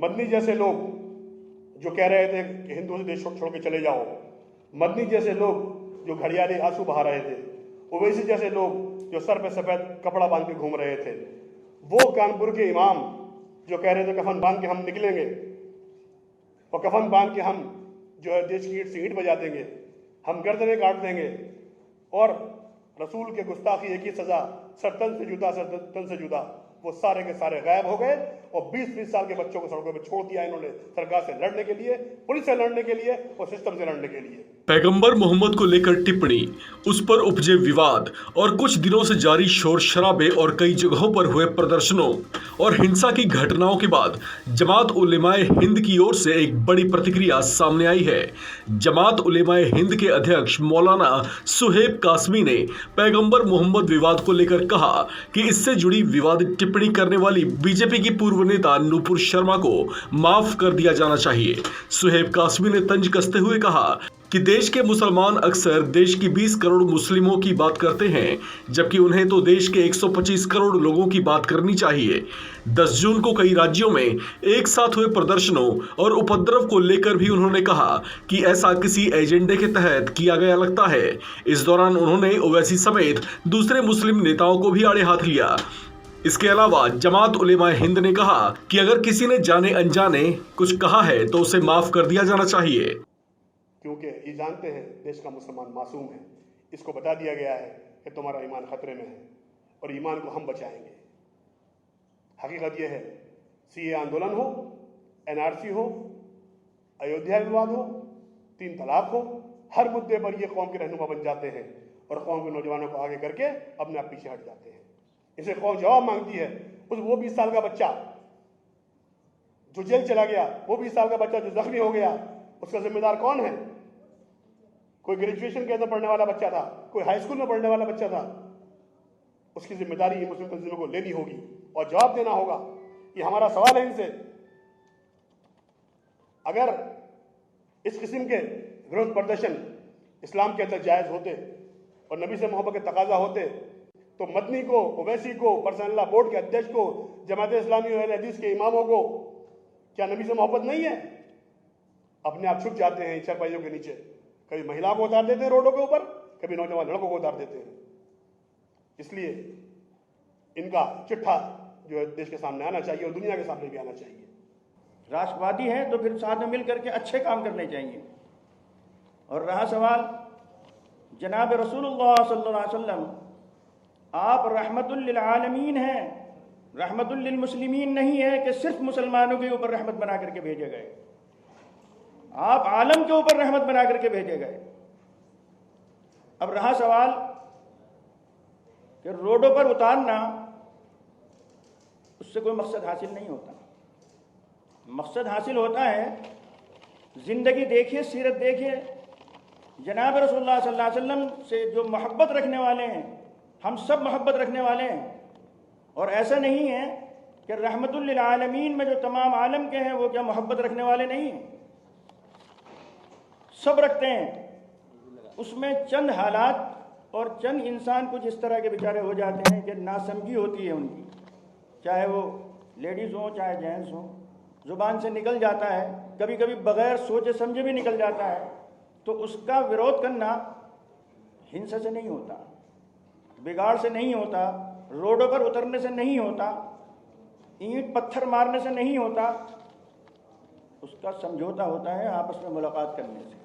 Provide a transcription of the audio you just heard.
मदनी जैसे लोग जो कह रहे थे कि हिंदुओं से देश छोड़ के चले जाओ, मदनी जैसे लोग जो घड़ियाली आंसू बहा रहे थे, ओवैसी जैसे लोग जो सर पे सफ़ेद कपड़ा बांध के घूम रहे थे, वो कानपुर के इमाम जो कह रहे थे कफन बांध के हम निकलेंगे और कफन बांध के हम जो है देश की ईंट से ईंट बजा देंगे, हम गर्दनें काट देंगे और रसूल के गुस्ताखी एक ही सज़ा, सर तन से जुदा, सर तन से जुदा, वो सारे के सारे गायब हो गए और 20-20 साल के बच्चों को सड़कों पर छोड़ दिया इन्होंने सरकार से लड़ने के लिए, पुलिस से लड़ने के लिए और सिस्टम से लड़ने के लिए। पैगंबर मोहम्मद को लेकर टिप्पणी, उस पर उपजे विवाद और कुछ दिनों से जारी शोर शराबे और कई जगहों पर हुए प्रदर्शनों और हिंसा की घटनाओं के बाद जमात उलेमाए हिंद की ओर से एक बड़ी प्रतिक्रिया सामने आई है। जमात उलेमाए हिंद के अध्यक्ष मौलाना सुहेब कासमी ने पैगंबर मोहम्मद विवाद को लेकर कहा कि इससे जुड़ी विवादित टिप्पणी करने वाली बीजेपी की पूर्व नेता नूपुर शर्मा को माफ कर दिया जाना चाहिए। सुहेब कासमी ने तंज कसते हुए कहा कि देश के मुसलमान अक्सर देश की 20 करोड़ मुस्लिमों की बात करते हैं, जबकि उन्हें तो देश के 125 करोड़ लोगों की बात करनी चाहिए। 10 जून को कई राज्यों में एक साथ हुए प्रदर्शनों और उपद्रव को लेकर भी उन्होंने कहा कि ऐसा किसी एजेंडे के तहत किया गया लगता है। इस दौरान उन्होंने ओवैसी समेत दूसरे मुस्लिम नेताओं को भी आड़े हाथ लिया। इसके अलावा जमात उलेमाए हिंद ने कहा कि अगर किसी ने जाने अनजाने कुछ कहा है तो उसे माफ कर दिया जाना चाहिए, क्योंकि ये जानते हैं देश का मुसलमान मासूम है। इसको बता दिया गया है कि तुम्हारा ईमान खतरे में है और ईमान को हम बचाएंगे। हकीकत यह है, सीए आंदोलन हो, एनआरसी हो, अयोध्या विवाद हो, 3 तलाक हो, हर मुद्दे पर ये कौम के रहनुमा बन जाते हैं और कौम के नौजवानों को आगे करके अपने आप पीछे हट जाते हैं। इसे कौम जवाब मांगती है। वो 20 साल का बच्चा जो जेल चला गया, वो 20 साल का बच्चा जो जख्मी हो गया, उसका जिम्मेदार कौन है? कोई ग्रेजुएशन के अंदर पढ़ने वाला बच्चा था, कोई हाई स्कूल में पढ़ने वाला बच्चा था। उसकी जिम्मेदारी ये मुस्लिम तंजीमों को लेनी होगी और जवाब देना होगा। ये हमारा सवाल है इनसे। अगर इस किस्म के विरोध प्रदर्शन इस्लाम के अंदर जायज़ होते और नबी से मोहब्बत के तकाजा होते तो मदनी को, ओवैसी को, पर्सनल लॉ बोर्ड के अध्यक्ष को, जमात इस्लामी और हदीस के इमामों को क्या नबी से मोहब्बत नहीं है? अपने आप छुप जाते हैं चारपाइयों के नीचे। कभी महिलाओं को उतार देते हैं रोडों के ऊपर, कभी नौजवान लड़कों को उतार देते हैं। इसलिए इनका चिट्ठा जो है देश के सामने आना चाहिए और दुनिया के सामने भी आना चाहिए। राष्ट्रवादी हैं तो फिर साथ में मिल करके अच्छे काम करने चाहिए। और रहा सवाल जनाब रसूलुल्लाह सल्लल्लाहु अलैहि वसल्लम, आप रहमतुल लिल आलमीन हैं, रहमतुल लिल मुस्लिमीन नहीं है कि सिर्फ मुसलमानों के ऊपर रहमत बना करके भेजे गए। आप आलम के ऊपर रहमत बना करके भेजे गए। अब रहा सवाल कि रोडों पर उतारना, उससे कोई मकसद हासिल नहीं होता। मकसद हासिल होता है जिंदगी देखिए, सीरत देखिए, जनाब रसूलुल्लाह सल्लल्लाहु अलैहि वसल्लम से जो मोहब्बत रखने वाले हैं, हम सब मोहब्बत रखने वाले हैं। और ऐसा नहीं है कि रहमतुल लिल आलमीन में जो तमाम आलम के हैं वो क्या मोहब्बत रखने वाले नहीं हैं? सब रखते हैं। उसमें चंद हालात और चंद इंसान कुछ इस तरह के बेचारे हो जाते हैं कि नासमझी होती है उनकी, चाहे वो लेडीज़ हों चाहे जेंट्स हों, ज़ुबान से निकल जाता है, कभी कभी बग़ैर सोचे समझे भी निकल जाता है। तो उसका विरोध करना हिंसा से नहीं होता, बिगाड़ से नहीं होता, रोडों पर उतरने से नहीं होता, ईंट पत्थर मारने से नहीं होता। उसका समझौता होता है आपस में मुलाकात करने से।